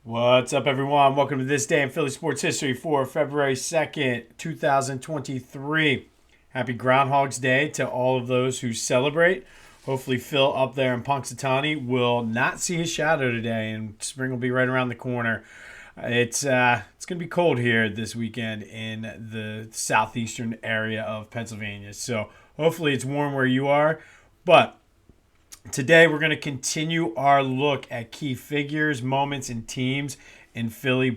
What's up, everyone? Welcome to this day in Philly sports history for February 2nd, 2023. Happy Groundhog's Day to all of those who celebrate. Hopefully, Phil up there in Punxsutawney will not see his shadow today, and spring will be right around the corner. It's going to be cold here this weekend in the southeastern area of Pennsylvania. So hopefully, it's warm where you are. But today, we're going to continue our look at key figures, moments, and teams in Philly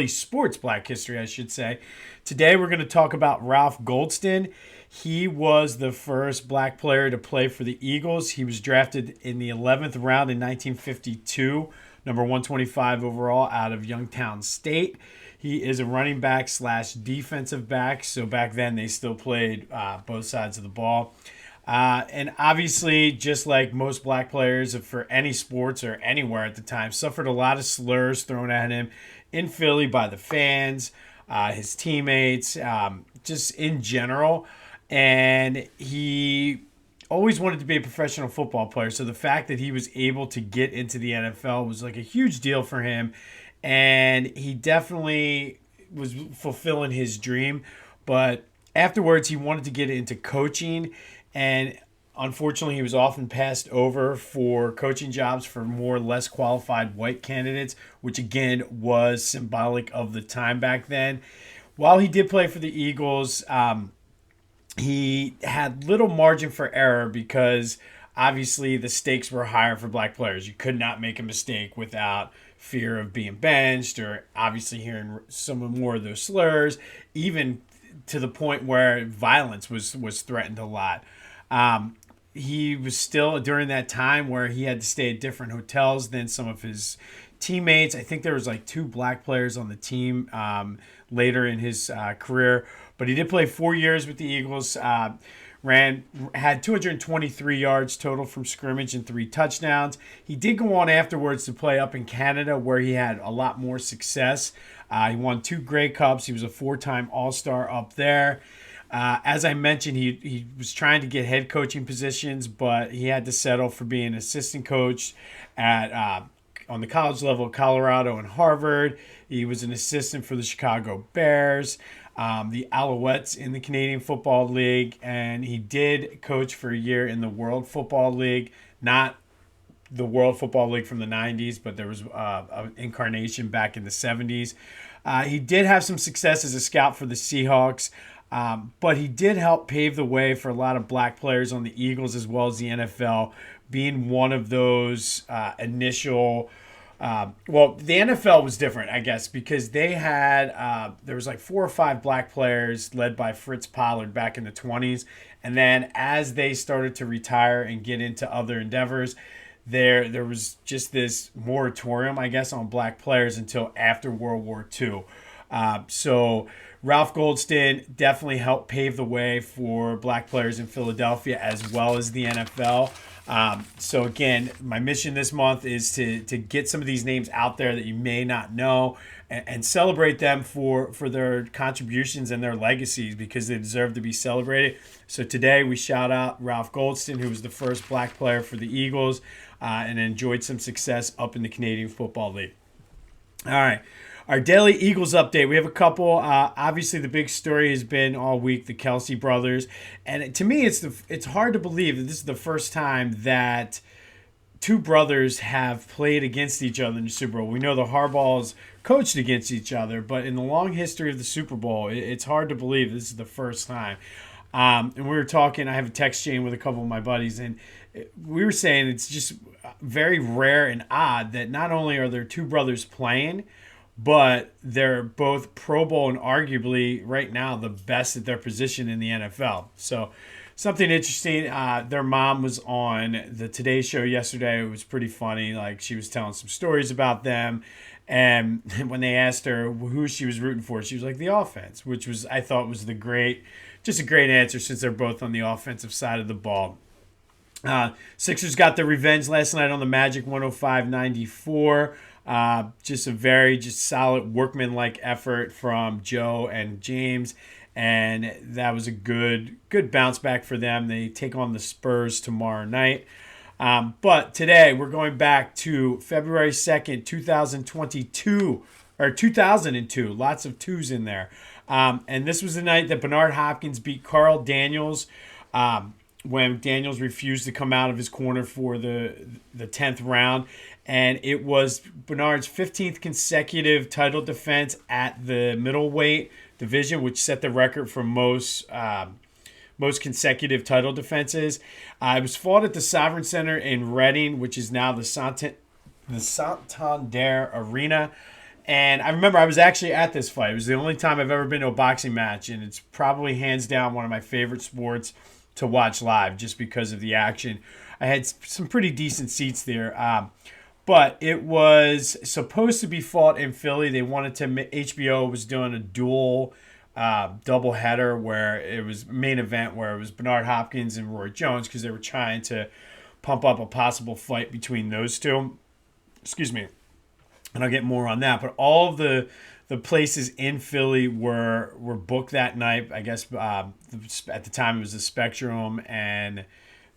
sports black history, I should say. Today, we're going to talk about Ralph Goldston. He was the first black player to play for the Eagles. He was drafted in the 11th round in 1952, number 125 overall out of Youngstown State. He is a running back / defensive back, so back then they still played both sides of the ball. And obviously, just like most black players for any sports or anywhere at the time, suffered a lot of slurs thrown at him in Philly by the fans, his teammates, just in general. And he always wanted to be a professional football player. So the fact that he was able to get into the NFL was like a huge deal for him. And he definitely was fulfilling his dream. But afterwards, he wanted to get into coaching. And unfortunately, he was often passed over for coaching jobs for more or less qualified white candidates, which again was symbolic of the time back then. While he did play for the Eagles, he had little margin for error because obviously the stakes were higher for black players. You could not make a mistake without fear of being benched or obviously hearing some more of those slurs, even to the point where violence was threatened a lot. He was still during that time where he had to stay at different hotels than some of his teammates. I think there was like 2 black players on the team later in his career, but he did play 4 years with the Eagles. Had 223 yards total from scrimmage and 3 touchdowns. He did go on afterwards to play up in Canada where he had a lot more success. He won 2 Grey Cups. He was a 4-time All-Star up there. As I mentioned, he was trying to get head coaching positions, but he had to settle for being an assistant coach at on the college level at Colorado and Harvard. He was an assistant for the Chicago Bears, the Alouettes in the Canadian Football League, and he did coach for a year in the World Football League, not the World Football League from the 90s, but there was an incarnation back in the 70s. He did have some success as a scout for the Seahawks. But he did help pave the way for a lot of black players on the Eagles as well as the NFL, being one of those initial. The NFL was different, I guess, because they had there was like 4 or 5 black players led by Fritz Pollard back in the 20s, and then as they started to retire and get into other endeavors, there was just this moratorium, I guess, on black players until after World War II. So Ralph Goldston definitely helped pave the way for black players in Philadelphia as well as the NFL. So again, my mission this month is to get some of these names out there that you may not know and celebrate them for their contributions and their legacies because they deserve to be celebrated. So today we shout out Ralph Goldston, who was the first black player for the Eagles and enjoyed some success up in the Canadian Football League. All right. Our daily Eagles update. We have a couple. Obviously, the big story has been all week the Kelsey brothers, and to me, it's hard to believe that this is the first time that 2 brothers have played against each other in the Super Bowl. We know the Harbaughs coached against each other, but in the long history of the Super Bowl, it's hard to believe this is the first time. And we were talking. I have a text chain with a couple of my buddies, and we were saying it's just very rare and odd that not only are there 2 brothers playing, but they're both Pro Bowl and arguably right now the best at their position in the NFL. So something interesting. Their mom was on the Today Show yesterday. It was pretty funny. Like she was telling some stories about them. And when they asked her who she was rooting for, she was like the offense, which was I thought was just a great answer since they're both on the offensive side of the ball. Sixers got their revenge last night on the Magic 105-94. Just a very solid workman-like effort from Joe and James, and that was a good bounce back for them. They take on the Spurs tomorrow night. But today we're going back to February 2nd, 2022, or 2002. Lots of twos in there. And this was the night that Bernard Hopkins beat Carl Daniels when Daniels refused to come out of his corner for the 10th round. And it was Bernard's 15th consecutive title defense at the middleweight division, which set the record for most consecutive title defenses. It was fought at the Soveriegn Center in Reading, which is now the Santander Arena. And I remember I was actually at this fight. It was the only time I've ever been to a boxing match, and it's probably hands down one of my favorite sports to watch live just because of the action. I had some pretty decent seats there. But it was supposed to be fought in Philly. They wanted to, HBO was doing a dual double header where it was main event where it was Bernard Hopkins and Roy Jones because they were trying to pump up a possible fight between those two. Excuse me. And I'll get more on that. But all of the places in Philly were booked that night. I guess at the time it was the Spectrum and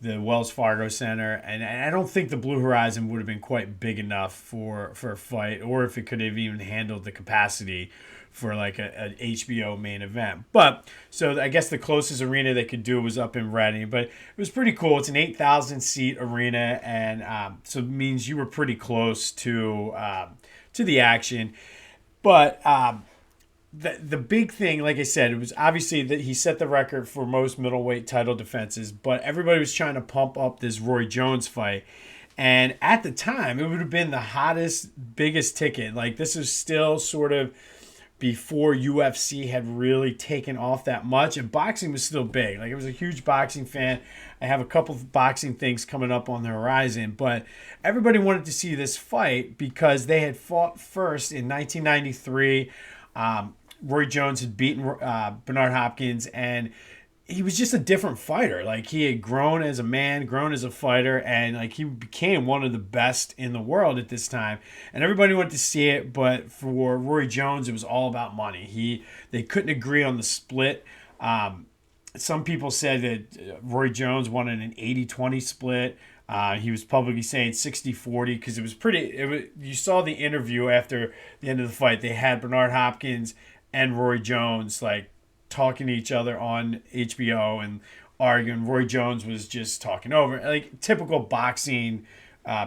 the Wells Fargo Center. And I don't think the Blue Horizon would have been quite big enough for a fight, or if it could have even handled the capacity for like an HBO main event. But so I guess the closest arena they could do was up in Reading, but it was pretty cool. It's an 8,000 seat arena, and so it means you were pretty close to the action. But the big thing, like I said, it was obviously that he set the record for most middleweight title defenses, but everybody was trying to pump up this Roy Jones fight. And at the time, it would have been the hottest, biggest ticket. Like, this is still sort of before UFC had really taken off that much, and boxing was still big. Like, I was a huge boxing fan. I have a couple of boxing things coming up on the horizon, but everybody wanted to see this fight because they had fought first in 1993. Roy Jones had beaten Bernard Hopkins, and he was just a different fighter. Like, he had grown as a man, grown as a fighter, and like he became one of the best in the world at this time. And everybody wanted to see it, but for Roy Jones, it was all about money. They couldn't agree on the split. Some people said that Roy Jones wanted an 80-20 split. He was publicly saying 60-40 because it was pretty. You saw the interview after the end of the fight. They had Bernard Hopkins and Roy Jones like talking to each other on HBO and arguing. Roy Jones was just talking over, like typical boxing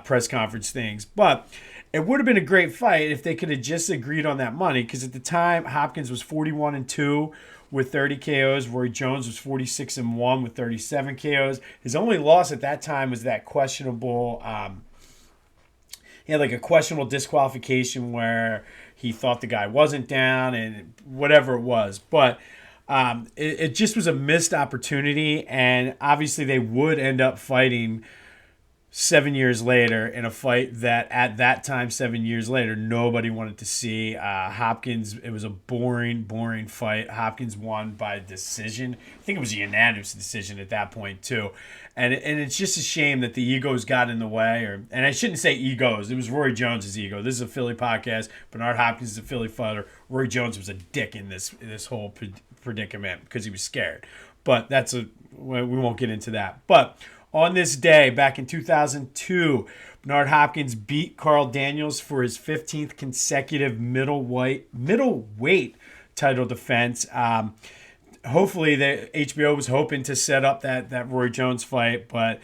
press conference things. But it would have been a great fight if they could have just agreed on that money, because at the time Hopkins was 41-2 with 30 KOs. Roy Jones was 46-1 with 37 KOs. His only loss at that time was that questionable. He had like a questionable disqualification where he thought the guy wasn't down and whatever it was, but. It just was a missed opportunity, and obviously they would end up fighting 7 years later in a fight that at that time, 7 years later, nobody wanted to see. Hopkins, it was a boring fight. Hopkins won by decision. I think it was a unanimous decision at that point too. And it's just a shame that the egos got in the way. And I shouldn't say egos. It was Roy Jones' ego. This is a Philly podcast. Bernard Hopkins is a Philly fighter. Roy Jones was a dick in this whole predicament because he was scared. But we won't get into that. But on this day, back in 2002, Bernard Hopkins beat Carl Daniels for his 15th consecutive middleweight title defense. Hopefully, the HBO was hoping to set up that Roy Jones fight, but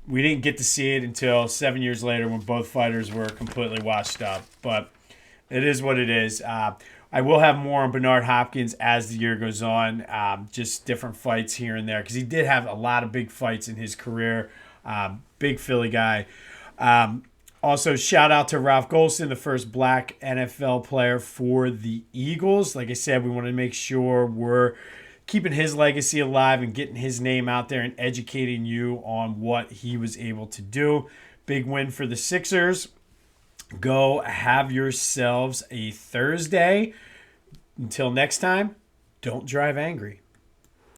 we didn't get to see it until 7 years later when both fighters were completely washed up. But it is what it is. I will have more on Bernard Hopkins as the year goes on, just different fights here and there, because he did have a lot of big fights in his career. Big Philly guy. Also, shout out to Ralph Goldston, the first black NFL player for the Eagles. Like I said, we want to make sure we're keeping his legacy alive and getting his name out there and educating you on what he was able to do. Big win for the Sixers. Go have yourselves a Thursday. Until next time, don't drive angry.